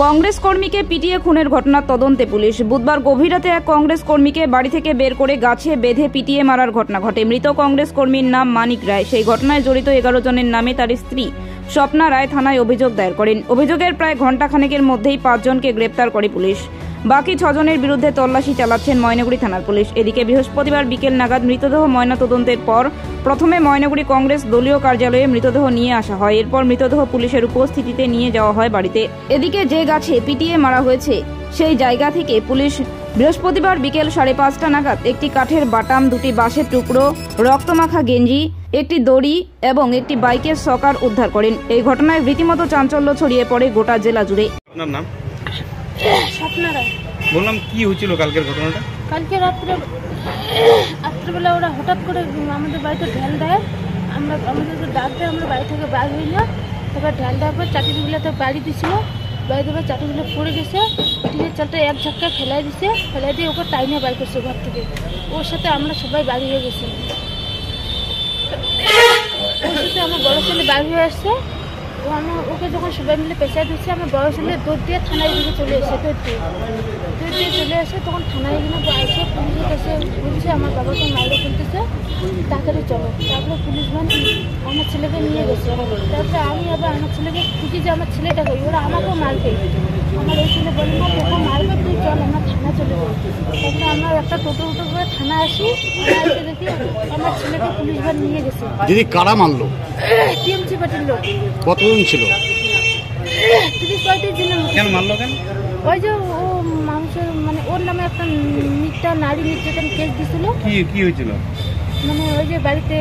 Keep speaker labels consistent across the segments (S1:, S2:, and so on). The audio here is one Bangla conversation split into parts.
S1: কংগ্রেস কর্মীকে পিটিয়ে খুনের ঘটনার তদন্তে পুলিশ। বুধবার গভীর রাতে এক কংগ্রেস কর্মীকে বাড়ি থেকে বের করে গাছে বেঁধে পিটিয়ে মারার ঘটনা ঘটে। মৃত কংগ্রেস কর্মীর নাম মানিক রায়। সেই ঘটনায় জড়িত 11 জনের নামে তার স্ত্রী স্বপ্না রায় থানায় অভিযোগ দায়ের করেন। অভিযোগের প্রায় ঘণ্টাখানেকের মধ্যেই 5 জনকে গ্রেপ্তার করে পুলিশ। বাকি 6 জনের বিরুদ্ধে তল্লাশি চালাচ্ছেন ময়নাগুড়ি থানার পুলিশ। এদিকে বৃহস্পতিবার বিকেল নাগাদ মৃতদেহ ময়নাতদন্তের পর প্রথমে ময়নাগুড়ি কংগ্রেস দলীয় কার্যালয়ে মৃতদেহ নিয়ে আসা হয়। এরপর মৃতদেহ পুলিশের উপস্থিতিতে নিয়ে যাওয়া হয় বাড়িতে। এদিকে যে গাছে পিটিয়ে মারা হয়েছে সেই জায়গা থেকে পুলিশ বৃহস্পতিবার বিকেল 5:30 নাগাদ একটি কাঠের বাটাম, 2টি বাঁশের টুকরো, রক্তমাখা গেঞ্জি, একটি দড়ি এবং একটি বাইকের সকার উদ্ধার করেন। এই ঘটনায় রীতিমতো চাঞ্চল্য ছড়িয়ে পড়ে গোটা জেলা জুড়ে।
S2: আপনার নাম?
S3: স্বপ্না রায়।
S2: বললাম কি হয়েছিল কালকের ঘটনাটা?
S3: কালকে রাত্রেবেলা ওরা হঠাৎ করে আমাদের বাড়িতে ঢেল দেয়। আমাদেরকে ডাক দেয়, আমরা বাড়ি থেকে বার হই না। তারপর ঢেল দেওয়ার পর চাটিগুলোতে বাড়ি দিছিল। বাড়ি দেওয়ার চাটিগুলো পড়ে গেছে, টিনের চালটা এক ঝাক্কা ফেলাই দিছে। ফেলাই দিয়ে ওকে টাইনে বাড়ি করছে ঘর থেকে। ওর সাথে আমরা সবাই বাড়ি হয়ে গেছি। ওর সাথে আমার বড় ছেলে বাড়ি হয়ে আসছে। ওকে যখন সবাই মিলে পেঁচায় দিচ্ছে, আমার বড় ছেলে দৌড় দিয়ে থানায় দিকে চলে এসে দৌড় দিয়ে চলে আসে। তখন থানায় কিনা এসে পুলিশের কাছে বলছে আমার বাবাকে মাইরে ফেলতেছে, তাড়াতাড়ি চলো। তারপরে পুলিশ ভান আমার ছেলেকে নিয়ে গেছে। তারপরে আমি আবার আমার ছেলেকে খুঁজি যে আমার ছেলেটাকে, ওরা আমাকেও মারবে। আমার ওই ছেলে বলে না তোকে মারবে, তুই চল আমরা থানা চলে যাই। তারপরে আমরা একটা টোটো করে থানা আসি। এসে দেখি আমার ছেলেকে পুলিশ ভান নিয়ে গেছে।
S4: দিদি কারা মারলো?
S3: টিএমসি পার্টির লোক।
S4: কতজন ছিল?
S3: 30-35 জনের মতো।
S2: কেন মারলো কেন?
S3: ওই যে ও মানুষের মানে ওর নামে একটা নারী নির্যাতন কেস দিছিল।
S2: কি হয়েছিল?
S3: মানে ওই যে বাড়িতে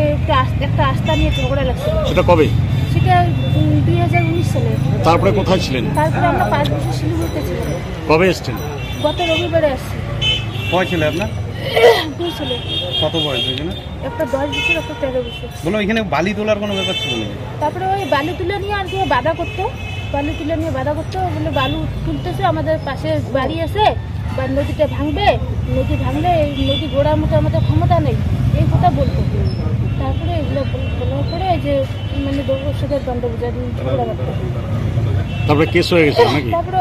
S3: একটা আস্থা নিয়ে ঝগড়া লাগছিল।
S4: সেটা কবে?
S3: সেটা 2019 সালে।
S4: তারপরে কোথায় ছিলেন?
S3: তারপরে আমরা 5 বছর শিলিগুড়িতে ছিলাম।
S4: কবে এসছেন?
S3: গত রবিবারে আসছি।
S2: কয় ছেলে আপনার?
S3: 2 ছেলে।
S2: কত বয়স হয়েছে?
S3: একটা 10 বছর, একটা 13 বছর।
S2: বলো এখানে বালি তোলার কোনো ব্যাপার ছিল না?
S3: তারপরে ওই বালু তুলে নিয়ে আর কি বাধা করতো। বালু তুলে নিয়ে বাধা করতো, বলে বালু তুলতেছে, আমাদের পাশে বাড়ি আছে বা নদীটা ভাঙবে, নদী ভাঙলে এই নদী গোড়ার মতো আমাদের ক্ষমতা নেই, এই কথা বলতো। তারপরে এগুলো বলার পরে যে মানে ওর সাথে দণ্ড বুঝানি ঝগড়া করতো।
S4: তারপরে কেস হয়ে গেছে নাকি?
S3: তারপরে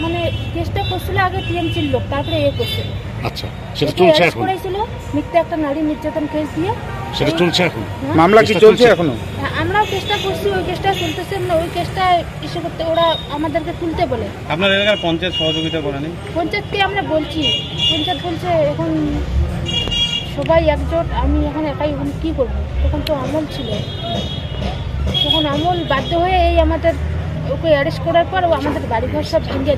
S3: মানে কেসটা করছিল আগে টিএমসির লোক, তারপরে এ করছিল।
S4: আচ্ছা, সেটা চলছে এখন?
S3: করেছিল মিথ্যা একটা নারী নির্যাতন কেস দিয়ে।
S4: সেটা চলছে এখন?
S2: মামলা কি চলছে এখনো?
S3: আমরাও চেষ্টা করছি, ওই কেসটা চলতেছে। মানে ওই কেসটা ইস্যু করতে ওরা আমাদেরকে তুলতে বলে।
S2: আপনার এলাকার পঞ্চায়েত সহযোগিতা করেনি?
S3: পঞ্চায়েতকে আমরা বলছি, পঞ্চায়েত বলছে এখন সবাই একজোট, আমি এখন একাই এখন কী করবো। তখন তো আমল ছিল, তখন আমল বাধ্য হয়ে এই আমাদের ওকে অ্যারেস্ট করার পর ও আমাদের বাড়িঘর সব ভেঙে